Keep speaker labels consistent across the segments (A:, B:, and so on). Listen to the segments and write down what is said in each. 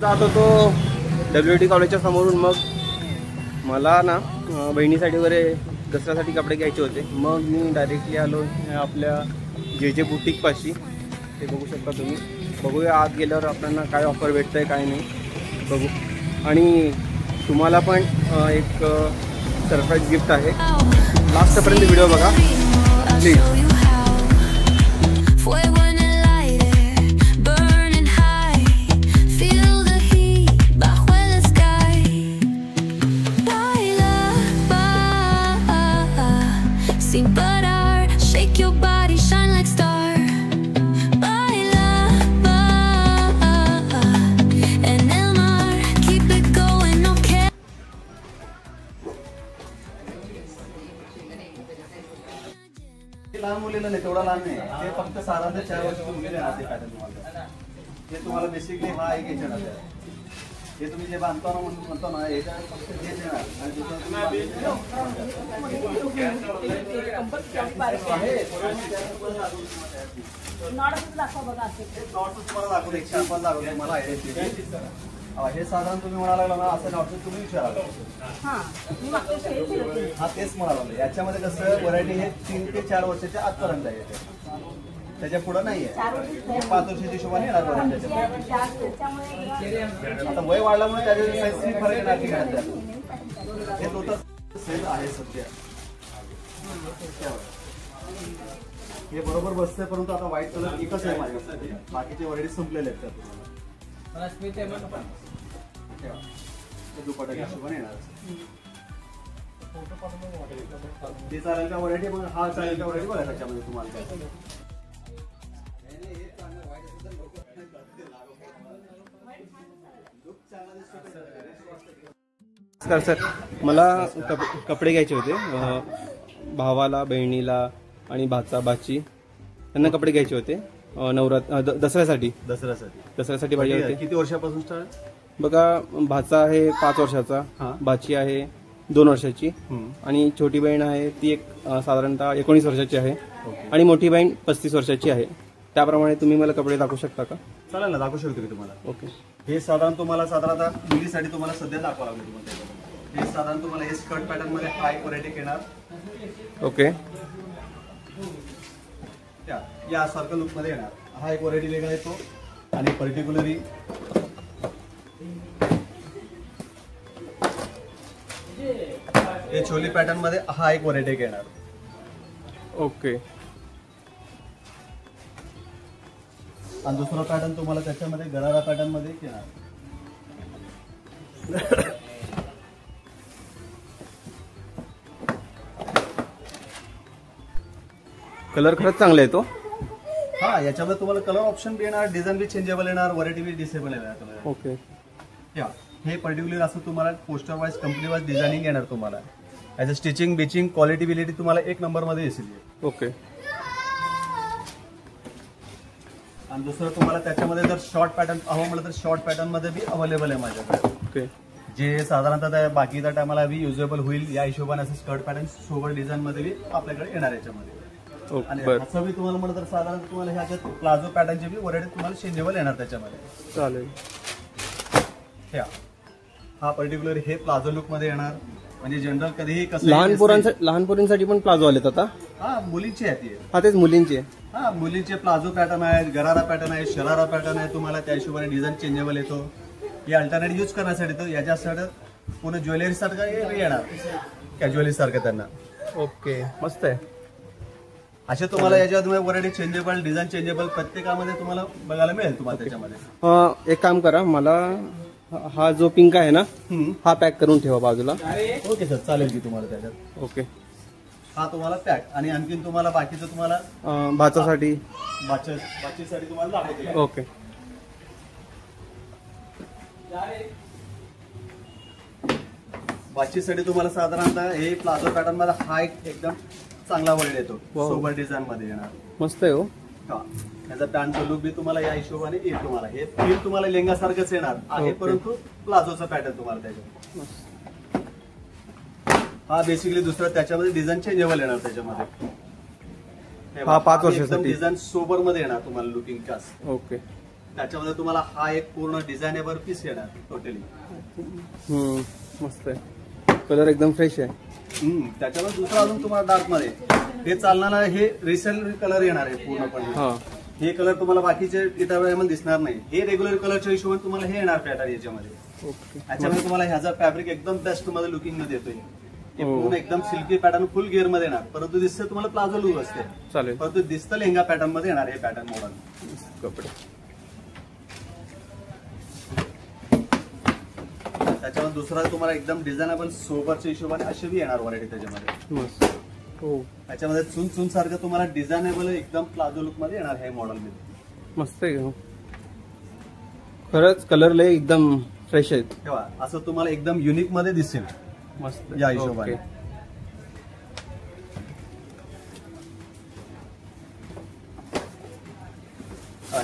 A: जात होतो WT कॉलेजच्या समोरून, मग मला ना बहिणीसाठी वगैरे दसऱ्यासाठी कपडे घ्यायचे होते. मग मी डायरेक्टली आलो आपल्या JJ बुटीक पाशी. ते बघू शकता तुम्ही. बघूया आत गेल्यावर आपल्याला काय ऑफर भेटतं आहे काय नाही बघू. आणि तुम्हाला पण एक सरप्राईज गिफ्ट आहे. लास्टपर्यंत व्हिडिओ बघा प्लीज.
B: लहान मुलीला नाही, तेवढा लहान नाही. ते फक्त 4 ते 4 वर्ष मुलीला आहे ते पॅटर्न तुम्हाला. हे तुम्हाला बेसिकली हा एक याच्यात आहे. हे तुम्ही जे बांधतो ना म्हणतो ना, हे फक्त हेच येणार. आणि दुसरं हे साधारण तुम्ही म्हणाला ना, असं नॉट तुम्ही विचाराल. हा तेच म्हणाला. याच्यामध्ये कसं व्हरायटी हे 3 ते 4 वर्षाच्या आतपर्यंत आहे. त्याच्या पुढे नाहीये. 5 वर्षाच्या हिशोबाने येणार. आता वय वाढल्यामुळे त्याच्या साईज फरक येणार की काय. हे लोटस सेल आहे सध्या. हे बरोबर बसतंय, परंतु आता व्हाईट कलर एकच आहे माझ्यासाठी. बाकीचे व्हरायटी संपलेले आहेत त्यात. दुपट्टा हिशोबाने येणार. ते चालेल का व्हरायटी? मग हा चालेल का व्हरायटी? बघा त्याच्यामध्ये तुम्हाला काय.
A: नमस्कार सर, मला कपडे घ्यायचे होते भावाला, बहिणीला आणि भाची. त्यांना कपडे घ्यायचे होते दसऱ्यासाठी पाहिजे होते.
B: किती वर्षापासून स्टार्ट?
A: बघा, भाचा आहे 5 वर्षाचा, भाची आहे 2 वर्षाची आणि छोटी बहीण आहे ती एक साधारणतः 19 वर्षाची आहे आणि मोठी बहीण 35 वर्षाची आहे. त्याप्रमाणे तुम्ही मला कपडे दाखवू शकता का?
B: चालेल ना, दाखवू शकतो की तुम्हाला.
A: ओके.
B: हे साधारण तुम्हाला साधारणतः मुलीसाठी तुम्हाला सध्या दाखवा लागेल तुम्हाला. हे साधारण तुम्हाला हे स्कर्ट पॅटर्न मध्ये हाय व्हरायटी येणार.
A: ओके.
B: या सारखं लुक मध्ये येणार. हा एक व्हरायटी वेगळा येतो. आणि पर्टिक्युलरली हे चोली पॅटर्न मध्ये हा एक व्हरायटी येणार.
A: ओके.
B: आणि दुसरा पॅटर्न तुम्हाला त्याच्यामध्ये गरारा पॅटर्न मध्ये येणार.
A: कलर खरंच चांगला आहे तो.
B: हा, याच्यामध्ये तुम्हाला कलर ऑप्शन बी येणार, डिझाईन बी चेंजेबल येणार, व्हरायटी बी डिसेबल येणार.
A: ओके.
B: या हे पर्टिक्युलर असं तुम्हाला poster wise company wise designing येणार तुम्हाला. ॲज अ स्टिचिंग बिचिंग क्वालिटी बिलिटी तुम्हाला 1 नंबर मध्ये येईल.
A: ओके.
B: आणि दुसरं तुम्हाला त्याच्यामध्ये जर शॉर्ट पॅटर्न हवं म्हटलं तर शॉर्ट पॅटर्न मध्ये बी अवेलेबल आहे माझ्याकडे.
A: ओके.
B: जे साधारणतः बाकीच्या टायमाला बी युजेबल होईल या हिशोबाने असं स्कर्ट पॅटर्न सोबत डिझाईन मध्ये बी आपल्याकडे येणार याच्यामध्ये. आणि असं बी तुम्हाला म्हणलं तर साधारण तुम्हाला ह्याच्यात प्लाझो पॅटर्नचे बी व्हरायटी तुम्हाला चेंजेबल येणार त्याच्यामध्ये.
A: चालेल.
B: हा पर्टिक्युलर हे प्लाझो लुक मध्ये येणार. म्हणजे जनरल कधीही कसं
A: लहान पोरींसाठी पण प्लाझो आलेत आता.
B: हा, मुलींची आहे ती.
A: हा, तेच मुलींची आहे.
B: हा, मुलींचे प्लाझो पॅटर्न आहेत, गरारा पॅटर्न आहे, शरारा पॅटर्न आहे. तुम्हाला त्या हिशोबाने डिझाईन चेंजेबल येतो. हे अल्टरनेट यूज करण्यासाठी तो याच्यासाठी पुन्हा ज्वेलरी सारखं येणार, कॅज्युअली सारखं त्यांना.
A: ओके, मस्त आहे.
B: असे तुम्हाला याच्यामध्ये व्हरायटी चेंजेबल, डिझाईन चेंजेबल प्रत्येकामध्ये तुम्हाला बघायला मिळेल तुम्हाला त्याच्यामध्ये.
A: एक काम करा, मला हा जो पिंक आहे ना हा पॅक करून ठेवा बाजूला.
B: ओके सर, चालेल की तुम्हाला त्याच्यात.
A: ओके.
B: हा तुम्हाला पॅक. आणि आणखीन तुम्हाला बाकीचं तुम्हाला
A: भाचासाठी
B: तुम्हाला दाखवते.
A: ओके.
B: बाचीसाठी तुम्हाला साधारणतः हे प्लाझो पॅटर्न मध्ये हा एकदम चांगला वर्ड येतो. सोबर डिझाईन मध्ये येणार.
A: मस्त आहे. हो,
B: याचा पॅन्टचा लुक बी तुम्हाला या हिशोबाने येईल. तुम्हाला हे फील तुम्हाला लेंगा सारखंच येणार आहे, परंतु प्लाझोचा पॅटर्न तुम्हाला त्याच्यात. हा बेसिकली दुसरा त्याच्यामध्ये डिझाईन चेंजेबल येणार त्याच्यामध्ये.
A: हा 5 वर्षासाठी.
B: डिझाईन सोबर मध्ये येणार तुम्हाला लुकिंग क्लास.
A: ओके.
B: त्याच्यामध्ये तुम्हाला हा एक पूर्ण डिझायनेबल पीस येणार टोटली.
A: मस्त आहे, कलर एकदम फ्रेश आहे.
B: त्याच्यामध्ये दुसरा अजून तुम्हाला डार्क मध्ये हे चालणार, हे रिसेल कलर येणार आहे पूर्णपणे. हे कलर तुम्हाला बाकीचे इतर वेळेमध्ये दिसणार नाही. हे रेग्युलर कलरच्या हिशोबाने तुम्हाला हे येणार पॅटर्न याच्यामध्ये. याच्यामध्ये तुम्हाला ह्याचा फॅब्रिक एकदम बेस्ट मध्ये लुकिंग मध्ये येतोय. हे पूर्ण एकदम सिल्की पॅटर्न फुल गिअर मध्ये येणार, परंतु दिसतं तुम्हाला प्लाझो लुक असते.
A: चालेल.
B: परंतु दिसतं लेहंगा पॅटर्न मध्ये येणार हे पॅटर्न मॉडल
A: कपडे.
B: त्याच्यावर दुसरा तुम्हाला एकदम डिझायनेबल सोबरच्या हिशोबाने अशी बी येणार व्हरायटी त्याच्यामध्ये.
A: मस्त. हो,
B: त्याच्यामध्ये चुन चुन सारखं तुम्हाला डिझायनेबल एकदम प्लाझो लुक मध्ये येणार हे मॉडेल मध्ये.
A: मस्त आहे, खरंच कलर लय एकदम फ्रेश आहेत.
B: तेव्हा असं तुम्हाला एकदम युनिक मध्ये दिसेल
A: मस्त
B: या हिशोबाने.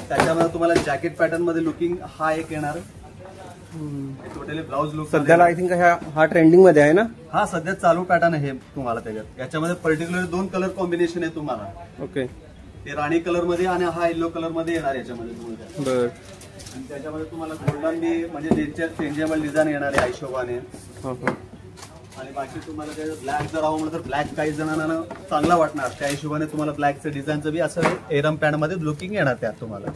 B: त्याच्यामध्ये तुम्हाला जॅकेट पॅटर्न मध्ये लुकिंग हा एक येणार. टोटली ब्लाउज लुक
A: सध्याला आय थिंक हा ट्रेंडिंग मध्ये आहे ना.
B: हा सध्या चालू पॅटर्न आहे तुम्हाला त्याच्यात. याच्यामध्ये पर्टिक्युलर 2 कलर कॉम्बिनेशन आहे तुम्हाला.
A: ओके.
B: ते राणी कलर मध्ये आणि हा येलो कलर मध्ये येणार याच्यामध्ये तुम्हाला.
A: बर.
B: आणि त्याच्यामध्ये तुम्हाला गोल्डन बी म्हणजे चेंजेबल डिझाइन येणार आहे हिशोबाने. आणि बाकी तुम्हाला ते ब्लॅक जर हवं म्हणलं तर ब्लॅक काही जणांना चांगला वाटणार, त्या हिशोबाने तुम्हाला ब्लॅकचं डिझाईनचं बी असं एरम पॅन्ट मध्ये लुकिंग येणार त्यात तुम्हाला.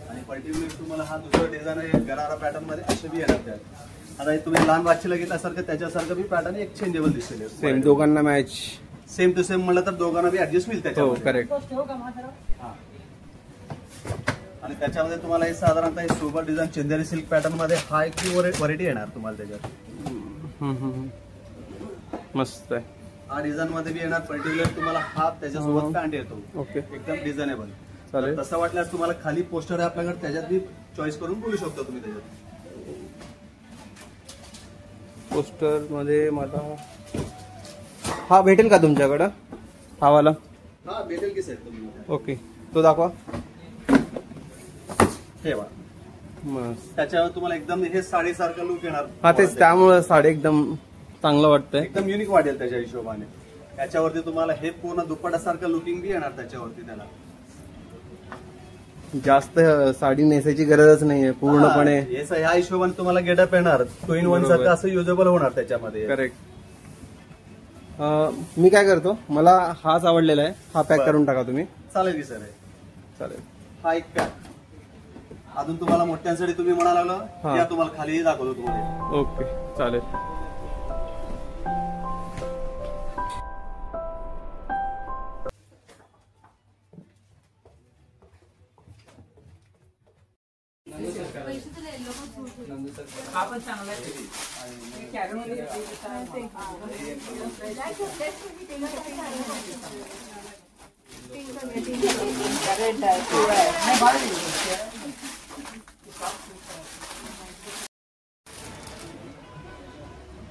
B: आणि पर्टिक्युलर तुम्हाला हा दुसरा डिझाईन आहे गरारा पॅटर्न मध्ये असे बी येणार त्यात. आता तुम्ही लहान बादशीला घेतल्यासारखं त्याच्यासारखं बी पॅटर्न एक चेंजेबल दिसेल.
A: सेम दोघांना मॅच,
B: सेम टू सेम म्हणलं तर दोघांना बी ऍडजस्ट होईल त्याच्यामध्ये.
A: करेक्ट.
B: आणि त्याच्यामध्ये तुम्हाला हे साधारणतः हे सोबर डिझाईन चंदेरी सिल्क पॅटर्न मध्ये हा एक व्हरायटी येणार तुम्हाला त्याच्यात.
A: मस्त आहे.
B: हा डिझाईन मध्ये बी येणार. पर्टिक्युलर तुम्हाला हा त्याच्यासोबत पॅन्ट येतो.
A: ओके.
B: एकदम डिझायनेबल.
A: चालेल.
B: तसं वाटल्यास तुम्हाला खाली पोस्टर आहे आपल्याकडे, त्याच्यात बी चॉईस करून बोलू शकता तुम्ही त्याच्यात.
A: पोस्टर मध्ये मला हा भेटेल का तुमच्याकडं हा वाला?
B: हा भेटेल की साहेब तुम्ही.
A: ओके, तो दाखवा.
B: ठेवा.
A: मस्त.
B: त्याच्यावर तुम्हाला एकदम हे साडीसारखं लुक येणार.
A: हा तेच, त्यामुळे साडी एकदम चांगलं वाटतंय.
B: एकदम युनिक वाटेल त्याच्या हिशोबाने. त्याच्यावरती तुम्हाला हे पूर्ण दुपट्टासारखं लुकिंग बी येणार त्याच्यावरती. त्याला
A: जास्त साडी नेसायची गरजच नाहीये पूर्णपणे.
B: ह्या हिशोबाने तुम्हाला गेटअप येणार. 2 in 1 सारखं असं युजेबल होणार त्याच्यामध्ये.
A: करेक्ट. मी काय करतो, मला हाच आवडलेला आहे, हा पॅक करून टाका तुम्ही.
B: चालेल की सर.
A: चालेल.
B: हा एक पॅक. अजून तुम्हाला मोठ्यांसाठी तुम्ही म्हणाला त्या तुम्हाला खाली दाखवतो तुम्हाला.
A: ओके, चालेल.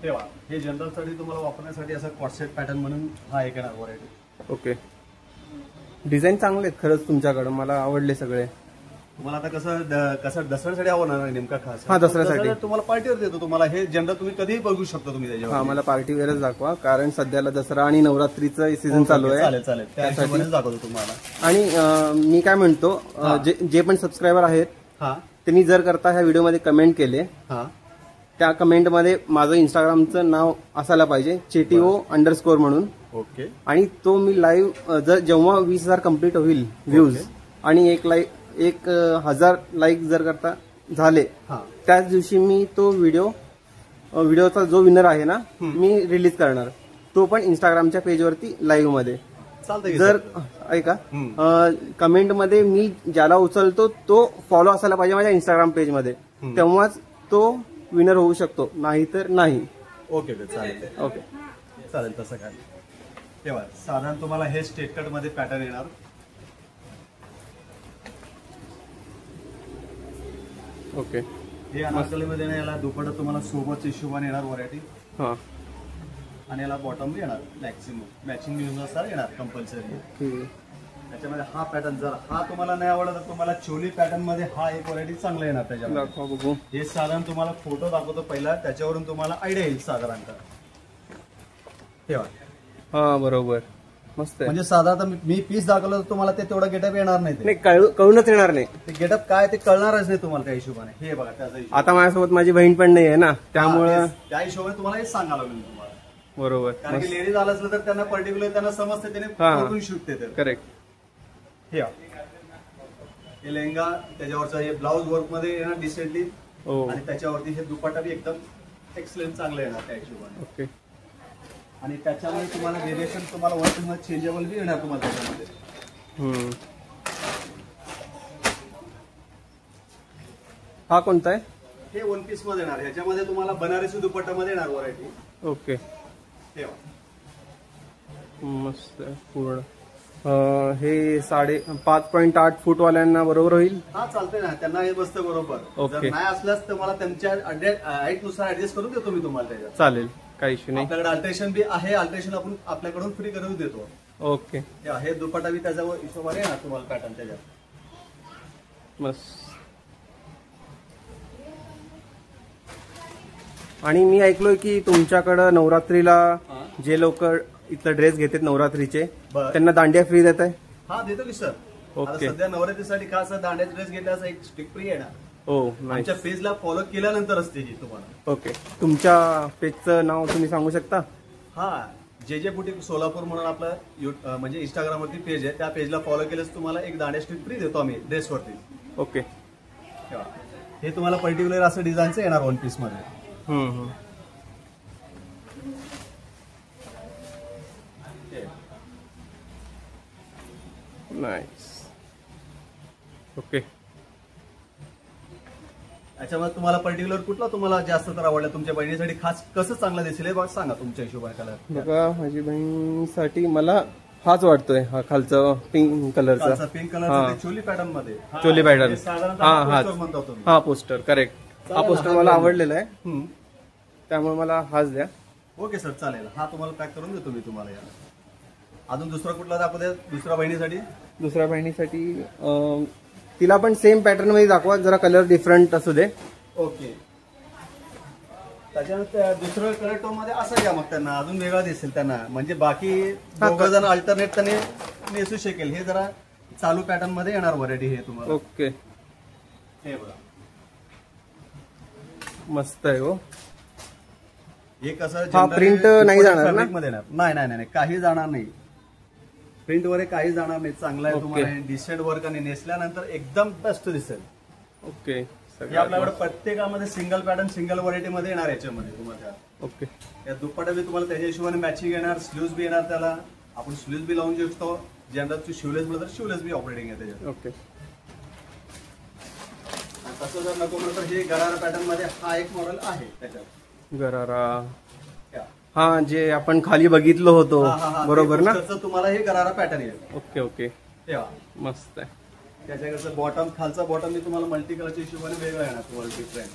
B: तेव्हा हे जनरल साठी तुम्हाला वापरण्यासाठी असं कॉटसेट पॅटर्न म्हणून हा एक येणार व्हरायटी.
A: ओके. डिझाईन चांगले आहेत खरंच तुमच्याकडे, मला आवडले सगळे.
B: तुम्हाला आता कसं दसऱ्यासाठी आवडणार आहे नेमका खास?
A: हा, दसऱ्यासाठी.
B: तुम्हाला पार्टीवर देतो तुम्हाला. हे जनरल तुम्ही कधीही बघू शकता तुम्ही त्याच्यावर.
A: हा, मला पार्टी वेअरच दाखवा, कारण सध्याला दसरा आणि नवरात्रीचं सीझन चालू आहे.
B: चालेल चालेल, त्यासाठी दाखवतो तुम्हाला.
A: आणि मी काय म्हणतो, जे पण सबस्क्रायबर आहेत त्यांनी जर करता ह्या व्हिडिओमध्ये कमेंट केले, त्या कमेंटमध्ये माझं इंस्टाग्रामचं नाव असायला पाहिजे, CHETIO__ म्हणून.
B: ओके.
A: आणि तो मी लाईव्ह जेव्हा 20,000 कम्प्लीट होईल व्ह्यूज आणि 1,000 लाईक जर करता झाले, त्याच दिवशी मी तो व्हिडिओचा जो विनर आहे ना, मी रिलीज करणार. तो पण इंस्टाग्रामच्या पेजवरती लाईव्ह मध्ये. जर ऐका, कमेंटमध्ये मी ज्याला उचलतो तो फॉलो असायला पाहिजे माझ्या इंस्टाग्राम पेजमध्ये, तेव्हाच तो विनर होऊ शकतो, नाहीतर नाही.
B: ओके चालेल.
A: ओके
B: चालेल, तसं काय. तेव्हा साधारण तुम्हाला हे स्ट्रेट कट मध्ये पॅटर्न येणार.
A: ओके.
B: हे अनारकलीमध्ये याला दुपट्टा तुम्हाला सोबत हिशोबाने येणार व्हरायटी.
A: हा.
B: आणि याला बॉटम येणार मॅचिंग नुसार येणार कंपल्सरी. त्याच्यामध्ये हा पॅटर्न जर हा तुम्हाला नाही आवडला तर तुम्हाला चोली पॅटर्न मध्ये हा एक व्हरायटी चांगला येणार त्याच्यामध्ये. हे साधारण तुम्हाला फोटो दाखवतो पहिला, त्याच्यावरून तुम्हाला आयडिया येईल साधारणतः. तेव्हा
A: हा, बरोबर. मस्त आहे.
B: म्हणजे साधारणतः मी पीस दाखवलं तर तुम्हाला ते तेवढा गेटअप येणार नाही ते.
A: नाही कळूनच येणार नाही.
B: ते गेटअप काय ते कळणारच नाही तुम्हाला त्या हिशोबाने. हे बघा त्याचा हिशोब.
A: आता माझ्यासोबत माझी बहीण पण नाही आहे ना, त्यामुळं
B: त्या हिशोबाने तुम्हाला हेच सांगायला लागेल तुम्हाला.
A: बरोबर.
B: कारण की लेडीज आलं असलं तर त्यांना पर्टिक्युलर त्यांना समजते, त्याने
A: हा.
B: करून शिकते ते.
A: करेक्ट.
B: हे लेहंगा त्याच्यावरचा हे ब्लाऊज वर्क मध्ये येणार डिसेंटली.
A: हो.
B: आणि त्याच्यावरती हे दुपट्टा बी एकदम एक्सलेंट चांगलं येणार त्या हिशोबाने.
A: ओके.
B: आणि त्याच्यामध्ये तुम्हाला व्हेरिएशन तुम्हाला वन पीस मध्ये चेंजेबल बी येणार तुम्हाला त्याच्यामध्ये.
A: हा कोणता आहे?
B: हे वन पीस मध्ये येणार. ह्याच्यामध्ये तुम्हाला बनारसी दुपट्टा मध्ये येणार व्हरायटी.
A: ओके.
B: ठेवा.
A: मस्त आहे पूर्ण. हे 5.8 फूट वाल्यांना बरोबर होईल?
B: हा चालतंय ना, त्यांना हे बसतं बरोबर.
A: ओके.
B: जर नाही असल्यास तुम्हाला त्यांच्या हाईट नुसार ऍडजस्ट करून देतो मी तुम्हाला त्याच्यात.
A: चालेल, काही इश्यू नाही.
B: आपल्याकडे अल्ट्रेशन बी आहे. अल्ट्रेशन आपण आपल्याकडून फ्री करून देतो.
A: ओके.
B: हे दुपट्टा बी त्याच्या हिशोबाने येणार तुम्हाला पॅटर्न त्याच्यात.
A: मस्त. आणि मी ऐकलोय की तुमच्याकडं नवरात्रीला जे लोक इथलं ड्रेस घेतात नवरात्रीचे,
B: बरं.
A: त्यांना दांडिया फ्री देत आहे?
B: हा देतो की सर.
A: ओके.
B: आता सध्या नवरात्रीसाठी खास दांड्याचा ड्रेस घेतल्यास एक स्टिक फ्री येणार.
A: हो, नाईस.
B: आमच्या पेजला फॉलो केल्यानंतर असते ही तुम्हाला.
A: ओके. तुमच्या पेजचं नाव तुम्ही सांगू शकता?
B: हा, जे बुटीक सोलापूर म्हणून आपलं म्हणजे इंस्टाग्रामवरती पेज आहे. त्या पेजला फॉलो केल्यास तुम्हाला एक दांड्या स्टिक फ्री देतो आम्ही ड्रेसवरती.
A: ओके.
B: हे तुम्हाला पर्टिक्युलर असं डिझाईनचं येणार वन पीस मध्ये.
A: नाईस. ओके.
B: याच्यामध्ये तुम्हाला पर्टिक्युलर कुठला तुम्हाला जास्त तर आवडला तुमच्या बहिणीसाठी खास कसं चांगलं दिसेल हे सांगा तुमच्या हिशोबाने. कलर
A: बघा, माझी बहिणीसाठी मला हाच वाटतोय, हा खालचा पिंक कलरचा.
B: पिंक कलर चोली पॅटर्न मध्ये.
A: चोली पॅटर्न.
B: साधारणतः म्हणतो तुम्ही.
A: हा पोस्टर. करेक्ट. हा पोस्टर मला आवडलेला आहे, त्यामुळे मला हाच द्या.
B: ओके सर, चालेल. हा तुम्हाला पॅक करून देतो मी तुम्हाला. या अजून दुसरा कुठला दाखवू द्या दुसऱ्या बहिणीसाठी?
A: दुसऱ्या बहिणीसाठी तिला पण सेम पॅटर्न मध्ये दाखवा, जरा कलर डिफरंट असू दे.
B: ओके. त्याच्यानंतर दुसरं कलर टोन मध्ये असं घ्या, मग त्यांना अजून वेगळा दिसेल त्यांना. म्हणजे बाकी दोघं जण अल्टरनेट त्याने नेसू शकेल. हे जरा चालू पॅटर्न मध्ये येणार व्हरायटी हे तुम्हाला.
A: ओके.
B: हे बघा,
A: मस्त आहे. हो,
B: हे कसं
A: प्रिंट नाही जाणार ना?
B: मध्ये नाही नाही नाही, काही जाणार नाही. प्रिंट वर काही जाणार नाही. चांगला आहे तुम्हाला. डिसेंट वर्क आणि नेसल्यानंतर एकदम बेस्ट दिसेल.
A: ओके.
B: हे आपल्याकडे प्रत्येकामध्ये सिंगल पॅटर्न सिंगल व्हरायटी मध्ये येणार याच्यामध्ये तुम्हाला.
A: ओके.
B: या दुपट्टा बी तुम्हाला त्याच्या हिशोबाने मॅचिंग येणार. स्लीव्स बी येणार त्याला. आपण स्लीव्स बी लावून घेऊ शकतो. जनरल शिवलेस मध्ये शिवलेस बी ऑपरेटिंग आहे त्याच्यात.
A: ओके.
B: तसं जर नको म्हणलं तर हे गरारा पॅटर्न मध्ये हा एक मॉडेल आहे त्याच्यात.
A: गरारा. हा, जे आपण खाली बघितलं होतो बरोबर ना?
B: तुम्हाला हे गरारा पॅटर्न येईल.
A: ओके. ओके.
B: तेव्हा
A: मस्त आहे.
B: त्याच्याकडचं बॉटम खालचा बॉटम मी तुम्हाला मल्टी कलरच्या हिशोबाने वेगळा येणार तुम्हाला डिफरंट.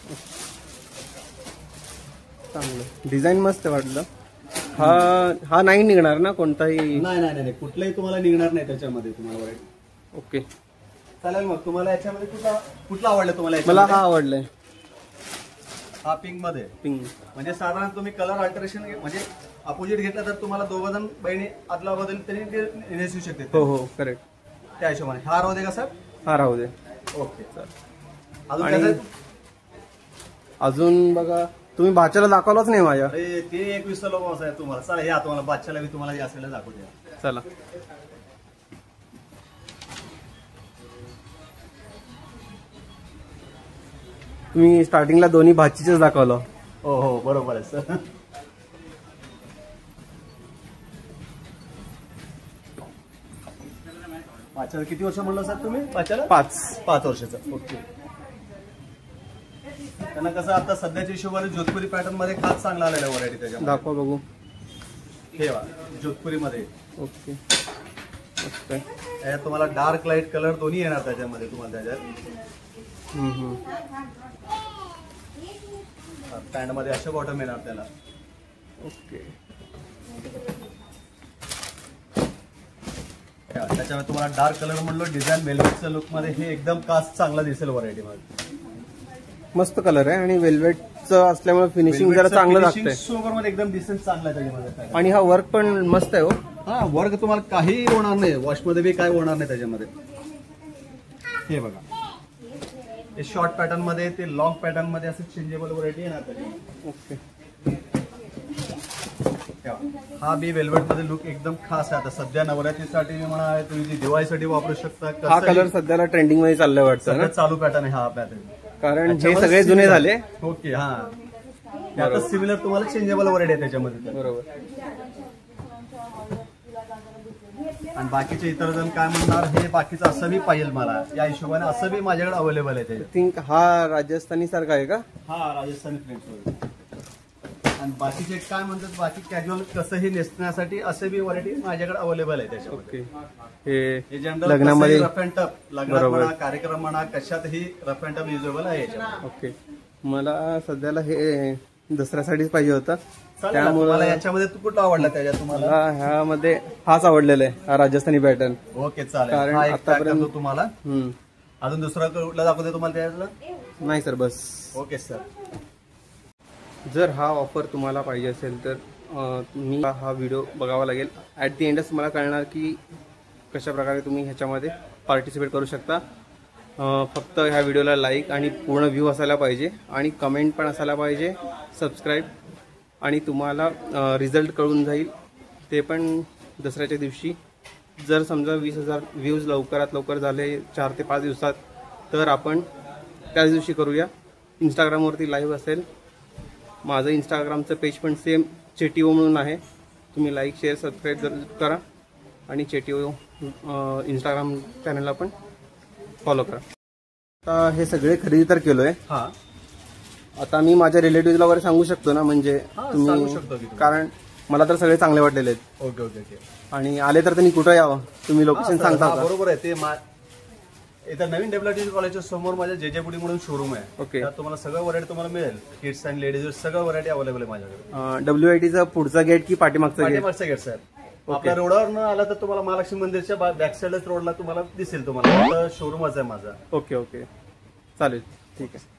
A: चांगलं डिझाईन मस्त वाटलं. हा नाही निघणार ना कोणताही?
B: नाही नाही नाही, कुठलाही तुम्हाला निघणार नाही त्याच्यामध्ये तुम्हाला.
A: ओके.
B: चालेल. मग तुम्हाला याच्यामध्ये कुठला आवडला तुम्हाला?
A: मला हा आवडलाय.
B: हा पिंक मध्ये.
A: पिंक
B: म्हणजे साधारण तुम्ही कलर अल्टरेशन म्हणजे अपोजिट घेतला तर तुम्हाला दोघं जण बहिणी आदला बदल त्यांनी नेसू शकते.
A: हो हो, करेक्ट.
B: त्या हिशोबाने हा राहू दे का सर?
A: हा राहू दे.
B: ओके.
A: आणि अजून बघा, तुम्ही बाच्याला दाखवलाच नाही माझ्या.
B: अरे ते 21 लोक आहे तुम्हाला. चला या तुम्हाला बादशाला बी तुम्हाला या साईडला दाखवू द्या.
A: चला. तुम्ही स्टार्टिंगला दोन्ही भाचीचेच दाखवलं.
B: हो हो, बरोबर आहे सर. बादशाला किती वर्ष म्हणलं सर तुम्ही? बादशाला 5 वर्षाचं. ओके. त्यांना कसं आता सध्याच्या हिशोबाने जोधपुरी पॅटर्न मध्ये खास चांगला आलेला व्हरायटी त्याच्या.
A: दाखवा बघू.
B: ठेवा जोधपुरी मध्ये.
A: ओके. मस्त आहे.
B: तुम्हाला डार्क लाईट कलर दोन्ही येणार त्याच्यामध्ये तुम्हाला. त्याच्यात पॅन्ट मध्ये अशा बॉटम येणार त्याला.
A: ओके.
B: त्याच्यामध्ये तुम्हाला डार्क कलर म्हणलं डिझाईन वेल्वेटच्या लुक मध्ये हे एकदम कास्ट चांगला दिसेल व्हरायटी मध्ये.
A: मस्त कलर आहे आणि वेल्वेटचं असल्यामुळे फिनिशिंग जरा चांगलं लागतंय.
B: सोबर मध्ये एकदम डिसेंट चांगला आहे त्याच्यामध्ये.
A: आणि हा वर्क पण मस्त आहे. हो,
B: हा वर्क तुम्हाला काही होणार नाही, वॉशमध्ये बी काय होणार नाही त्याच्यामध्ये. हे बघा, हे शॉर्ट पॅटर्न मध्ये, ते लॉंग पॅटर्न मध्ये असं चेंजेबल व्हरायटी येणार त्याच्यामध्ये.
A: ओके.
B: हा बी वेल्वेट मध्ये लुक एकदम खास आहे. आता सध्या नवरात्रीसाठी म्हणा, तुम्ही दिवाळीसाठी वापरू शकता.
A: हा कलर सध्याला ट्रेंडिंग मध्ये चाललाय वाटतं ना,
B: चालू पॅटर्न आहे हा पॅटर्न,
A: कारण हे सगळे जुने झाले.
B: ओके. हा आता सिमिलर तुम्हाला चेंजेबल व्हरायटी आहे त्याच्यामध्ये.
A: बरोबर.
B: आणि बाकीचे इतर जण काय म्हणणार, हे बाकीचं असं बी पाहिजे मला, या हिशोबाने असं बी माझ्याकडे अवेलेबल आहे त्याच्यात.
A: थिंक हा राजस्थानी सारखा आहे का?
B: हा राजस्थानी प्रिंट. आणि बाकीचे काय म्हणतात, बाकी कॅज्युअल कसंही नेसण्यासाठी असे बी व्हरायटी माझ्याकडे अवेलेबल आहे त्याच्यामध्ये.
A: हे
B: जनरल
A: लग्नामध्ये
B: रफ अँड टफ, लग्नात म्हणा, कार्यक्रम म्हणा, कशातही रफ अँड टफ युजेबल आहे याच्यामध्ये.
A: ओके. मला सध्याला हे दसऱ्यासाठीच पाहिजे होता,
B: त्यामुळे याच्यामध्ये तू कुठला आवडला त्याच्यात तुम्हाला?
A: मला ह्यामध्ये हाच आवडलेला आहे, हा राजस्थानी पॅटर्न.
B: ओके चालेल.
A: कारण
B: हा एक
A: आतापर्यंत
B: दाखवतो तुम्हाला. अजून दुसरा कुठला दाखवतो तुम्हाला त्याच्यातलं?
A: नाही सर, बस.
B: Okay sir.
A: जर हा ऑफर तुम्हाला पाहिजे असेल तर तुम्ही हा व्हिडिओ बघावा लागेल. ॲट दी एंडच मला कळणार की कशा प्रकारे तुम्ही ह्याच्यामध्ये पार्टिसिपेट करू शकता. फक्त ह्या व्हिडिओला लाईक आणि पूर्ण व्ह्यू असायला पाहिजे, आणि कमेंट पण असायला पाहिजे, सबस्क्राईब, आणि तुम्हाला रिझल्ट कळून जाईल ते पण दसऱ्याच्या दिवशी. जर समजा 20,000 व्ह्यूज लवकरात लवकर झाले 4 ते 5 दिवसात, तर आपण त्याच दिवशी करूया. इंस्टाग्रामवरती लाईव्ह असेल. माझं इंस्टाग्रामचं पेज पण सेम चेटीओ म्हणून आहे. तुम्ही लाईक, शेअर, सबस्क्राईब जरूर करा, आणि चेटीओ इंस्टाग्राम चॅनलला पण फॉलो करा. आता हे सगळे खरेदी तर केलोय.
B: हा
A: आता मी माझ्या रिलेटिव्हला वगैरे सांगू शकतो ना, म्हणजे
B: सांगू शकतो की
A: तुम्ही, कारण मला तर सगळे चांगले वाटलेले आहेत.
B: Okay okay okay.
A: आणि आले तर त्यांनी कुठं यावं, तुम्ही लोकेशन सांगता का?
B: बरोबर आहे. ते इथं नवीन डेव्हलपमेंट कॉलेजच्या समोर माझ्या जेजेपुडी म्हणून शोरूम आहे.
A: ओके.
B: त्यात तुम्हाला सगळं व्हरायटी तुम्हाला मिळेल. किड्स अँड लेडीज सगळं व्हरायटी अवेलेबल आहे माझ्याकडे.
A: WITचा पुढचा गेट की पाठीमागचा गेट?
B: पाठीमागचा गेट सर. आपल्या रोडावर न आला तर तुम्हाला महालक्ष्मी मंदिरच्या बॅक साईडच रोडला तुम्हाला दिसेल. तुम्हाला शोरूमच आहे माझा.
A: ओके ओके, चालेल, ठीक आहे.